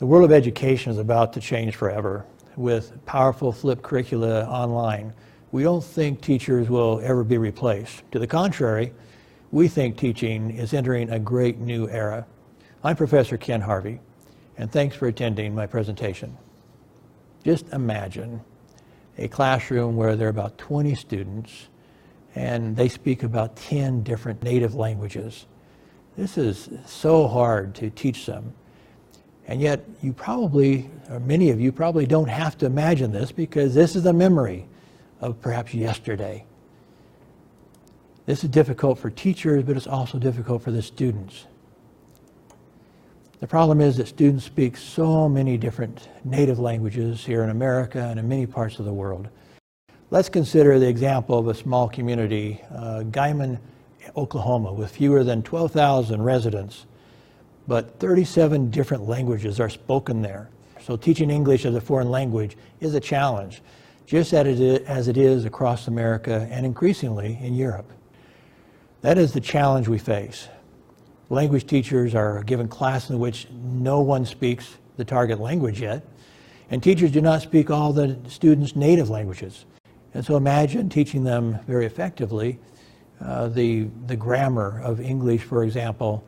The world of education is about to change forever. With powerful flipped curricula online, we don't think teachers will ever be replaced. To the contrary, we think teaching is entering a great new era. I'm Professor Ken Harvey, and thanks for attending my presentation. Just imagine a classroom where there are about 20 students and they speak about 10 different native languages. This is so hard to teach them. And yet you probably, or many of you probably don't have to imagine this because this is a memory of perhaps yesterday. This is difficult for teachers, but it's also difficult for the students. The problem is that students speak so many different native languages here in America and in many parts of the world. Let's consider the example of a small community, Guymon, Oklahoma, with fewer than 12,000 residents, but 37 different languages are spoken there. So teaching English as a foreign language is a challenge, just as it is across America and increasingly in Europe. That is the challenge we face. Language teachers are given classes in which no one speaks the target language yet, and teachers do not speak all the students' native languages. And so imagine teaching them very effectively the grammar of English, for example,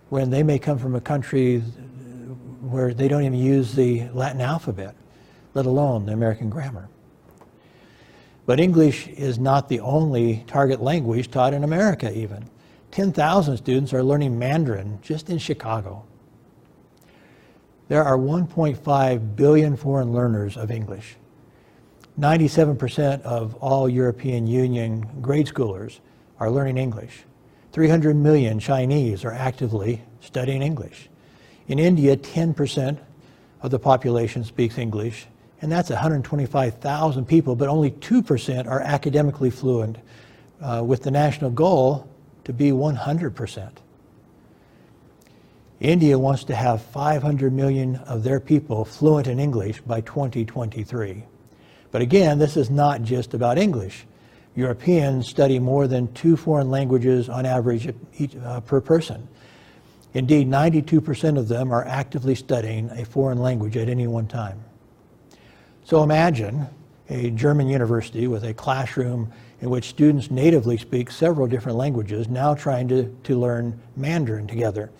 when they may come from a country where they don't even use the Latin alphabet, let alone the American grammar. But English is not the only target language taught in America even. 10,000 students are learning Mandarin just in Chicago. There are 1.5 billion foreign learners of English. 97% of all European Union grade schoolers are learning English. 300 million Chinese are actively studying English. In India, 10% of the population speaks English, and that's 125,000 people, but only 2% are academically fluent, with the national goal to be 100%. India wants to have 500 million of their people fluent in English by 2023. But again, this is not just about English. Europeans study more than 2 foreign languages on average per person. Indeed, 92% of them are actively studying a foreign language at any one time. So imagine a German university with a classroom in which students natively speak several different languages, now trying to learn Mandarin together.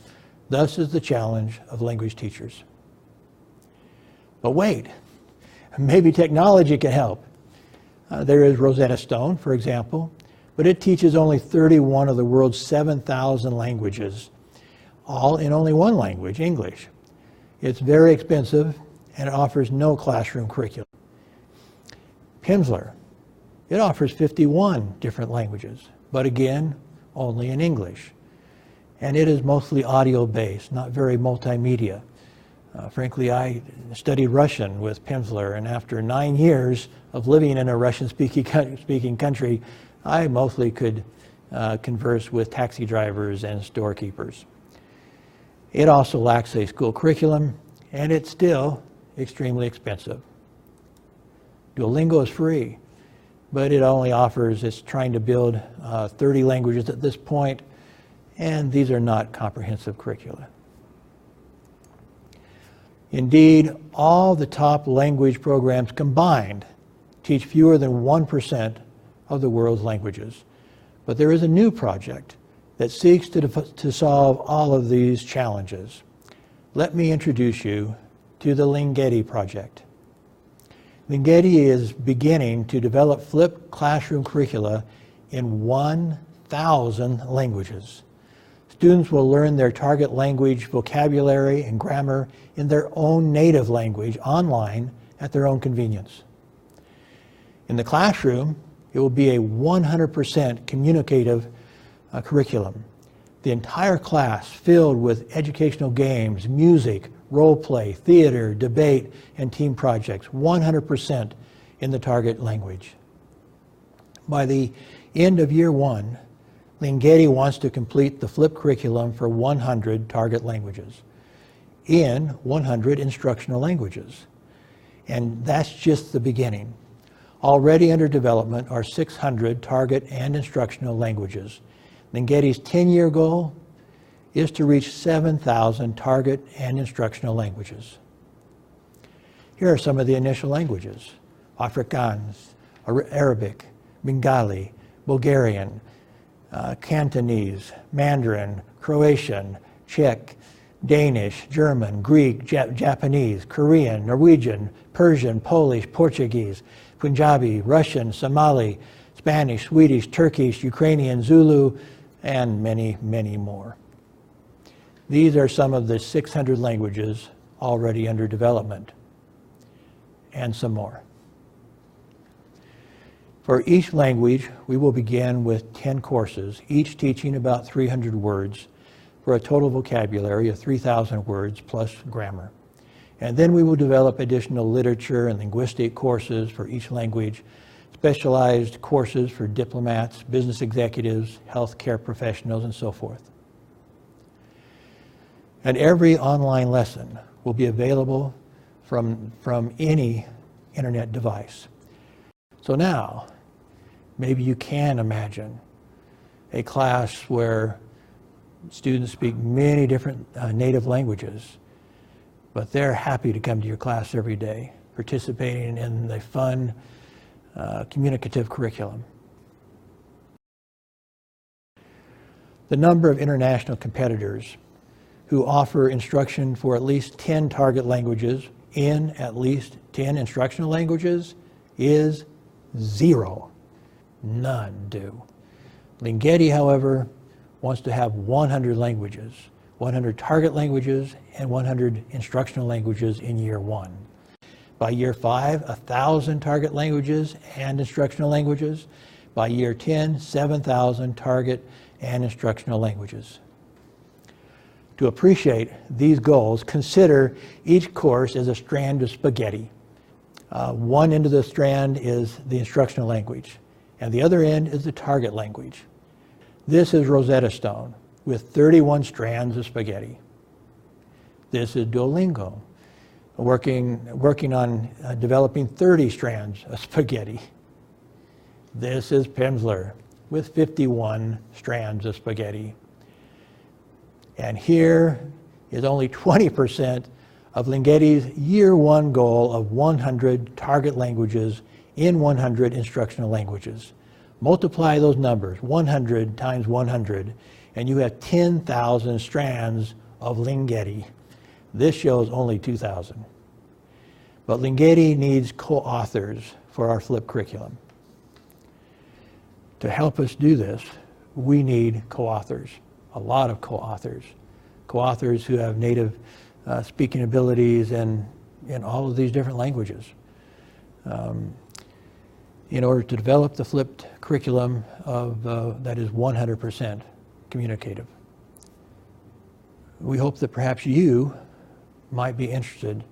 Thus is the challenge of language teachers. But wait, maybe technology can help. There is Rosetta Stone, for example, but it teaches only 31 of the world's 7,000 languages, all in only one language, English. It's very expensive and it offers no classroom curriculum. Pimsleur, it offers 51 different languages, but again, only in English. And it is mostly audio-based, not very multimedia. Frankly, I studied Russian with Pimsleur, and after 9 years of living in a Russian-speaking country, I mostly could converse with taxi drivers and storekeepers. It also lacks a school curriculum, and it's still extremely expensive. Duolingo is free, but it only offers, it's trying to build 30 languages at this point, and these are not comprehensive curricula. Indeed, all the top language programs combined teach fewer than 1% of the world's languages. But there is a new project that seeks to solve all of these challenges. Let me introduce you to the Linghetti Project. Linghetti is beginning to develop flipped classroom curricula in 1,000 languages. Students will learn their target language, vocabulary, and grammar in their own native language online at their own convenience. In the classroom, it will be a 100% communicative curriculum. The entire class filled with educational games, music, role play, theater, debate, and team projects, 100% in the target language. By the end of year 1, Linghetti wants to complete the flipped curriculum for 100 target languages in 100 instructional languages. And that's just the beginning. Already under development are 600 target and instructional languages. Linghetti's 10-year goal is to reach 7,000 target and instructional languages. Here are some of the initial languages: Afrikaans, Arabic, Bengali, Bulgarian, Cantonese, Mandarin, Croatian, Czech, Danish, German, Greek, Japanese, Korean, Norwegian, Persian, Polish, Portuguese, Punjabi, Russian, Somali, Spanish, Swedish, Turkish, Ukrainian, Zulu, and many, many more. These are some of the 600 languages already under development, and some more. For each language, we will begin with 10 courses, each teaching about 300 words, for a total vocabulary of 3,000 words plus grammar. And then we will develop additional literature and linguistic courses for each language, specialized courses for diplomats, business executives, healthcare professionals, and so forth. And every online lesson will be available from any internet device. So now, maybe you can imagine a class where students speak many different native languages, but they're happy to come to your class every day, participating in the fun, communicative curriculum. The number of international competitors who offer instruction for at least 10 target languages in at least 10 instructional languages is 0. None do. Linghetti, however, wants to have 100 languages, 100 target languages, and 100 instructional languages in year 1. By year 5, 1,000 target languages and instructional languages. By year 10, 7,000 target and instructional languages. To appreciate these goals, consider each course as a strand of spaghetti. One end of the strand is the instructional language, and the other end is the target language. This is Rosetta Stone with 31 strands of spaghetti. This is Duolingo, working on developing 30 strands of spaghetti. This is Pimsleur with 51 strands of spaghetti. And here is only 20% of Linghetti's year 1 goal of 100 target languages in 100 instructional languages. Multiply those numbers, 100 times 100, and you have 10,000 strands of Linghetti. This shows only 2,000. But Linghetti needs co-authors for our flipped curriculum. To help us do this, we need co-authors, a lot of co-authors. Co-authors who have native speaking abilities in all of these different languages. In order to develop the flipped curriculum that is 100% communicative. We hope that perhaps you might be interested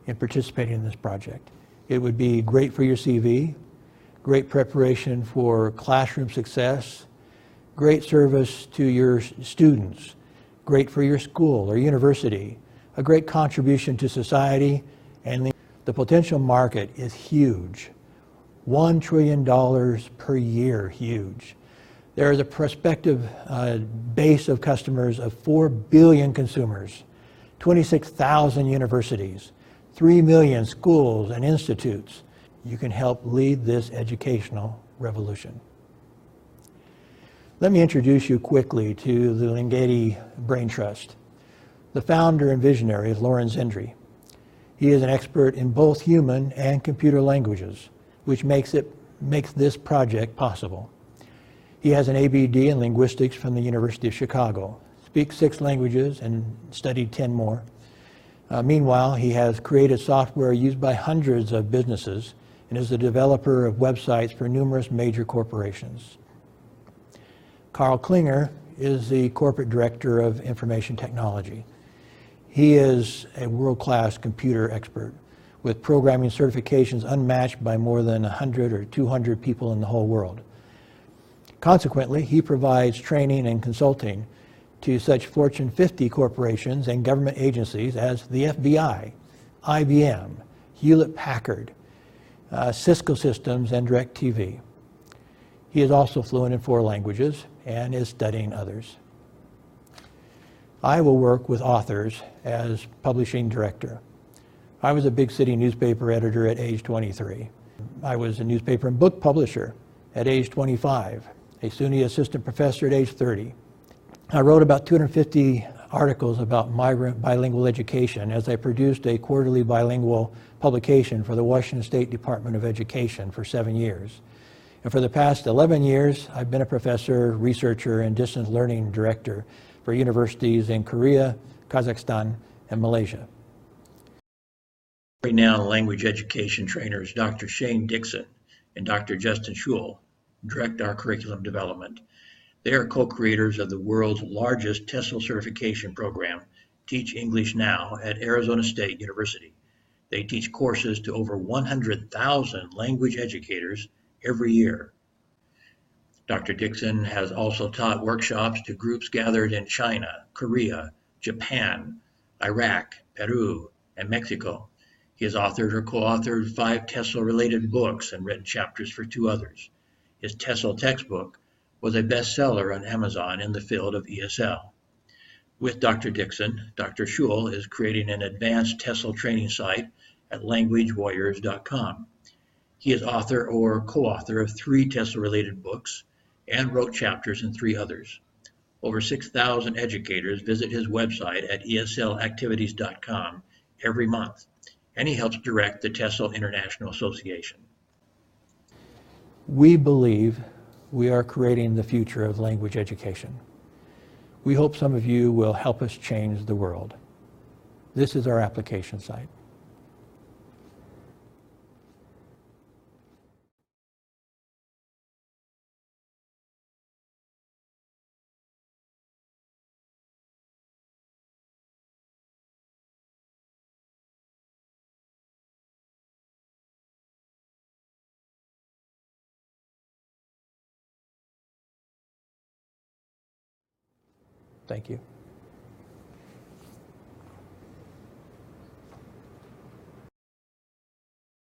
in participating in this project. It would be great for your CV, great preparation for classroom success, great service to your students, great for your school or university, a great contribution to society, and the potential market is huge. $1 trillion per year, huge. There is a prospective base of customers of 4 billion consumers, 26,000 universities, 3 million schools and institutes. You can help lead this educational revolution. Let me introduce you quickly to the Linghetti Brain Trust. The founder and visionary is Loren Zindri. He is an expert in both human and computer languages, which makes this project possible. He has an ABD in linguistics from the University of Chicago, speaks 6 languages and studied 10 more. Meanwhile, he has created software used by hundreds of businesses and is the developer of websites for numerous major corporations. Carl Klinger is the corporate director of information technology. He is a world-class computer expert with programming certifications unmatched by more than 100 or 200 people in the whole world. Consequently, he provides training and consulting to such Fortune 50 corporations and government agencies as the FBI, IBM, Hewlett-Packard, Cisco Systems, and DirecTV. He is also fluent in 4 languages and is studying others. I will work with authors as publishing director. I was a big city newspaper editor at age 23. I was a newspaper and book publisher at age 25, a SUNY assistant professor at age 30. I wrote about 250 articles about migrant bilingual education as I produced a quarterly bilingual publication for the Washington State Department of Education for 7 years. And for the past 11 years, I've been a professor, researcher, and distance learning director for universities in Korea, Kazakhstan, and Malaysia. Renowned language education trainers Dr. Shane Dixon and Dr. Justin Schul direct our curriculum development. They are co-creators of the world's largest TESOL certification program, Teach English Now, at Arizona State University. They teach courses to over 100,000 language educators every year. Dr. Dixon has also taught workshops to groups gathered in China, Korea, Japan, Iraq, Peru, and Mexico. He has authored or co-authored 5 TESOL-related books and written chapters for 2 others. His TESOL textbook was a bestseller on Amazon in the field of ESL. With Dr. Dixon, Dr. Schul is creating an advanced TESOL training site at languagewarriors.com. He is author or co-author of 3 TESOL-related books and wrote chapters in 3 others. Over 6,000 educators visit his website at eslactivities.com every month, and he helps direct the TESOL International Association. We believe we are creating the future of language education. We hope some of you will help us change the world. This is our application site. Thank you.